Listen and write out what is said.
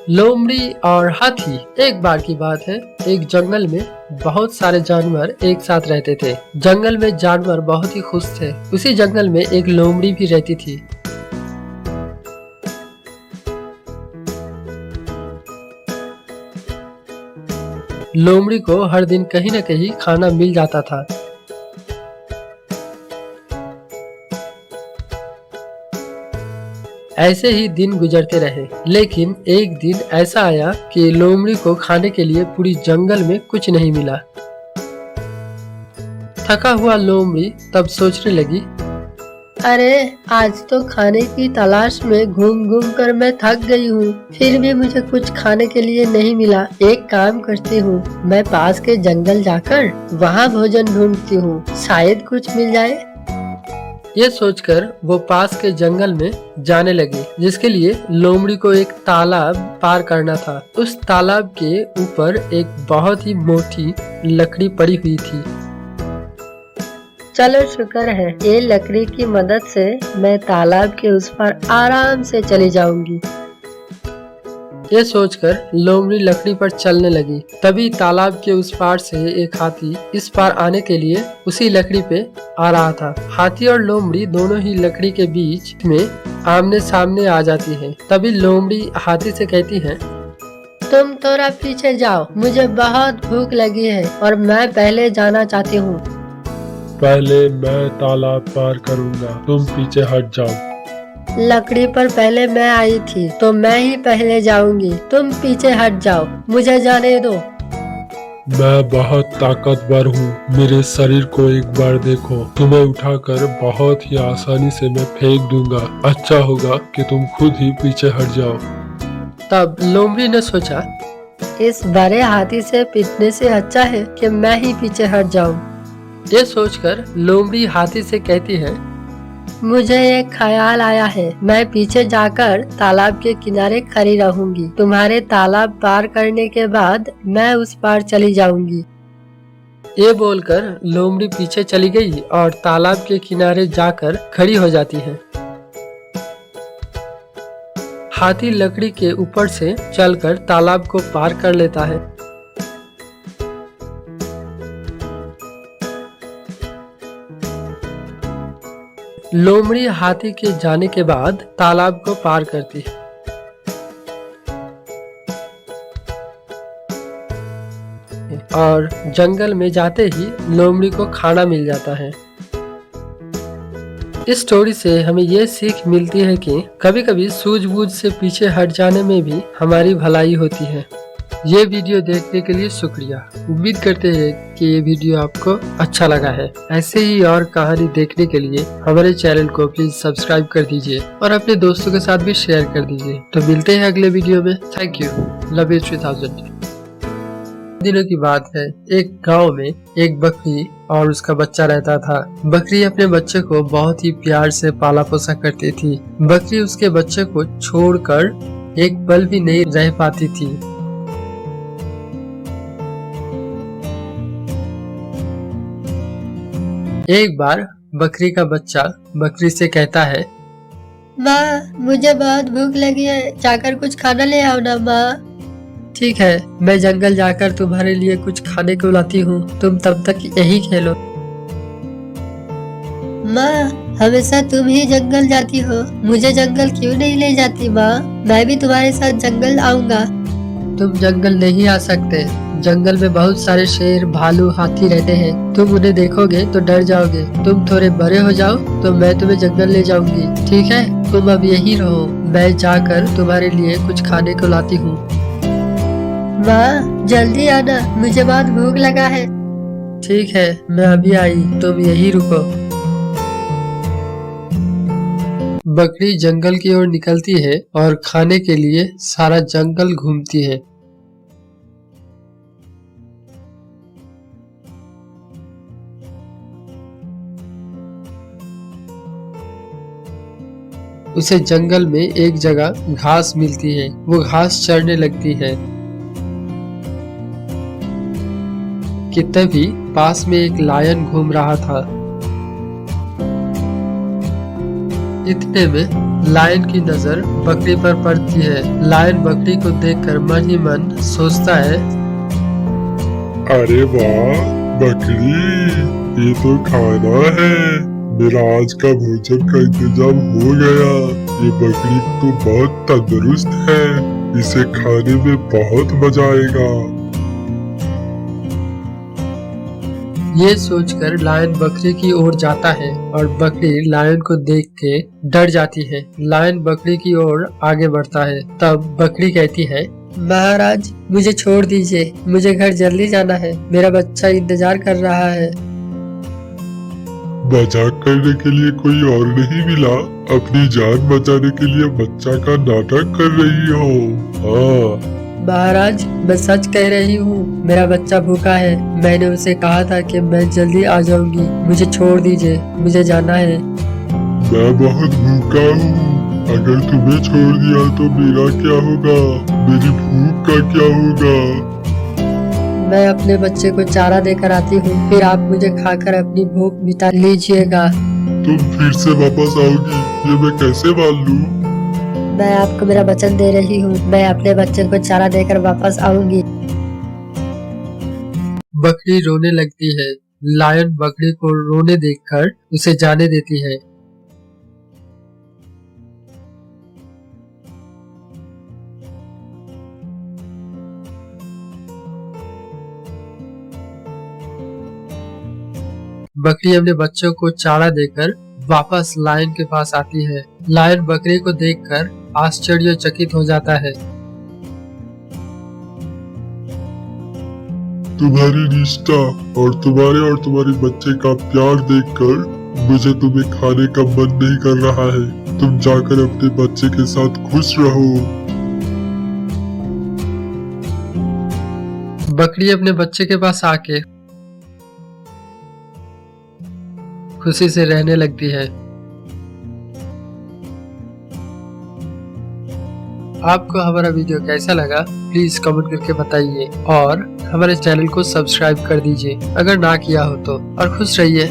लोमड़ी और हाथी। एक बार की बात है, एक जंगल में बहुत सारे जानवर एक साथ रहते थे। जंगल में जानवर बहुत ही खुश थे। उसी जंगल में एक लोमड़ी भी रहती थी। लोमड़ी को हर दिन कहीं न कहीं खाना मिल जाता था। ऐसे ही दिन गुजरते रहे, लेकिन एक दिन ऐसा आया कि लोमड़ी को खाने के लिए पूरी जंगल में कुछ नहीं मिला। थका हुआ लोमड़ी तब सोचने लगी, अरे आज तो खाने की तलाश में घूम घूम कर मैं थक गई हूँ, फिर भी मुझे कुछ खाने के लिए नहीं मिला। एक काम करती हूँ, मैं पास के जंगल जाकर वहाँ भोजन ढूंढती हूँ, शायद कुछ मिल जाए। ये सोचकर वो पास के जंगल में जाने लगी, जिसके लिए लोमड़ी को एक तालाब पार करना था। उस तालाब के ऊपर एक बहुत ही मोटी लकड़ी पड़ी हुई थी। चलो शुक्र है, ये लकड़ी की मदद से मैं तालाब के उस पार आराम से चली जाऊंगी। ये सोचकर लोमड़ी लकड़ी पर चलने लगी। तभी तालाब के उस पार से एक हाथी इस पार आने के लिए उसी लकड़ी पे आ रहा था। हाथी और लोमड़ी दोनों ही लकड़ी के बीच में आमने सामने आ जाती है। तभी लोमड़ी हाथी से कहती है, तुम थोड़ा पीछे जाओ, मुझे बहुत भूख लगी है और मैं पहले जाना चाहती हूँ। पहले मैं तालाब पार करूंगा, तुम पीछे हट जाओ। लकड़ी पर पहले मैं आई थी तो मैं ही पहले जाऊंगी, तुम पीछे हट जाओ, मुझे जाने दो। मैं बहुत ताकतवर हूँ, मेरे शरीर को एक बार देखो, तुम्हें उठाकर बहुत ही आसानी से मैं फेंक दूंगा। अच्छा होगा कि तुम खुद ही पीछे हट जाओ। तब लोमड़ी ने सोचा, इस बड़े हाथी से पिटने से अच्छा है कि मैं ही पीछे हट जाऊं। ये सोचकर लोमड़ी हाथी से कहती है, मुझे एक ख्याल आया है, मैं पीछे जाकर तालाब के किनारे खड़ी रहूंगी। तुम्हारे तालाब पार करने के बाद मैं उस पार चली जाऊंगी। ये बोलकर लोमड़ी पीछे चली गई और तालाब के किनारे जाकर खड़ी हो जाती है। हाथी लकड़ी के ऊपर से चलकर तालाब को पार कर लेता है। लोमड़ी हाथी के जाने के बाद तालाब को पार करती है और जंगल में जाते ही लोमड़ी को खाना मिल जाता है। इस स्टोरी से हमें ये सीख मिलती है कि कभी कभी सूझबूझ से पीछे हट जाने में भी हमारी भलाई होती है। ये वीडियो देखने के लिए शुक्रिया। उम्मीद करते हैं कि ये वीडियो आपको अच्छा लगा है। ऐसे ही और कहानी देखने के लिए हमारे चैनल को प्लीज सब्सक्राइब कर दीजिए और अपने दोस्तों के साथ भी शेयर कर दीजिए। तो मिलते हैं अगले वीडियो में। Thank you. Love you 3000। दिनों की बात है, एक गांव में एक बकरी और उसका बच्चा रहता था। बकरी अपने बच्चे को बहुत ही प्यार से पाला पोसा करती थी। बकरी उसके बच्चे को छोड़कर एक पल भी नहीं रह पाती थी। एक बार बकरी का बच्चा बकरी से कहता है, माँ मुझे बहुत भूख लगी है, जाकर कुछ खाना ले आओ ना माँ। ठीक है, मैं जंगल जाकर तुम्हारे लिए कुछ खाने को लाती हूँ, तुम तब तक यही खेलो। माँ हमेशा तुम ही जंगल जाती हो, मुझे जंगल क्यों नहीं ले जाती माँ? मैं भी तुम्हारे साथ जंगल आऊँगा। तुम जंगल नहीं आ सकते। जंगल में बहुत सारे शेर, भालू, हाथी रहते हैं। तुम उन्हें देखोगे तो डर जाओगे। तुम थोड़े बड़े हो जाओ तो मैं तुम्हें जंगल ले जाऊंगी, ठीक है? तुम अब यहीं रहो, मैं जाकर तुम्हारे लिए कुछ खाने को लाती हूँ। माँ जल्दी आना, मुझे बहुत भूख लगा है। ठीक है, मैं अभी आई, तुम यहीं रुको। बकरी जंगल की ओर निकलती है और खाने के लिए सारा जंगल घूमती है। उसे जंगल में एक जगह घास मिलती है। वो घास चरने लगती है कि तभी पास में एक लायन घूम रहा था। इतने में लायन की नजर बकरी पर पड़ती है। लायन बकरी को देखकर मन ही मन सोचता है, अरे वाह बकरी, ये तो खाना है। मेरा आज का भोजन का इंतजाम हो गया। ये बकरी तो बहुत तंदुरुस्त है, इसे खाने में बहुत मजा आएगा। ये सोचकर लायन बकरी की ओर जाता है और बकरी लायन को देख के डर जाती है। लायन बकरी की ओर आगे बढ़ता है। तब बकरी कहती है, महाराज मुझे छोड़ दीजिए, मुझे घर जल्दी जाना है, मेरा बच्चा इंतजार कर रहा है। मजाक करने के लिए कोई और नहीं मिला? अपनी जान बचाने के लिए बच्चा का नाटक कर रही हो? हाँ महाराज मैं सच कह रही हूँ, मेरा बच्चा भूखा है। मैंने उसे कहा था कि मैं जल्दी आ जाऊंगी, मुझे छोड़ दीजिए, मुझे जाना है। मैं बहुत भूखा हूँ, अगर तुम्हें छोड़ दिया तो मेरा क्या होगा? मेरी भूख का क्या होगा? मैं अपने बच्चे को चारा देकर आती हूँ, फिर आप मुझे खाकर अपनी भूख मिटा लीजिएगा। तुम फिर से वापस आओगी, ये मैं कैसे मान लूँ? मैं आपको मेरा वचन दे रही हूँ, मैं अपने बच्चे को चारा देकर वापस आऊंगी। बकरी रोने लगती है। लायन बकरी को रोने देखकर उसे जाने देती है। बकरी अपने बच्चों को चारा देकर वापस लायन के पास आती है। लायन बकरी को देखकर आश्चर्यचकित हो जाता है। तुम्हारी निष्ठा और तुम्हारे बच्चे का प्यार देखकर मुझे तुम्हें खाने का मन नहीं कर रहा है। तुम जाकर अपने बच्चे के साथ खुश रहो। बकरी अपने बच्चे के पास आके खुशी से रहने लगती है। आपको हमारा वीडियो कैसा लगा प्लीज कमेंट करके बताइए और हमारे चैनल को सब्सक्राइब कर दीजिए अगर ना किया हो तो। और खुश रहिए।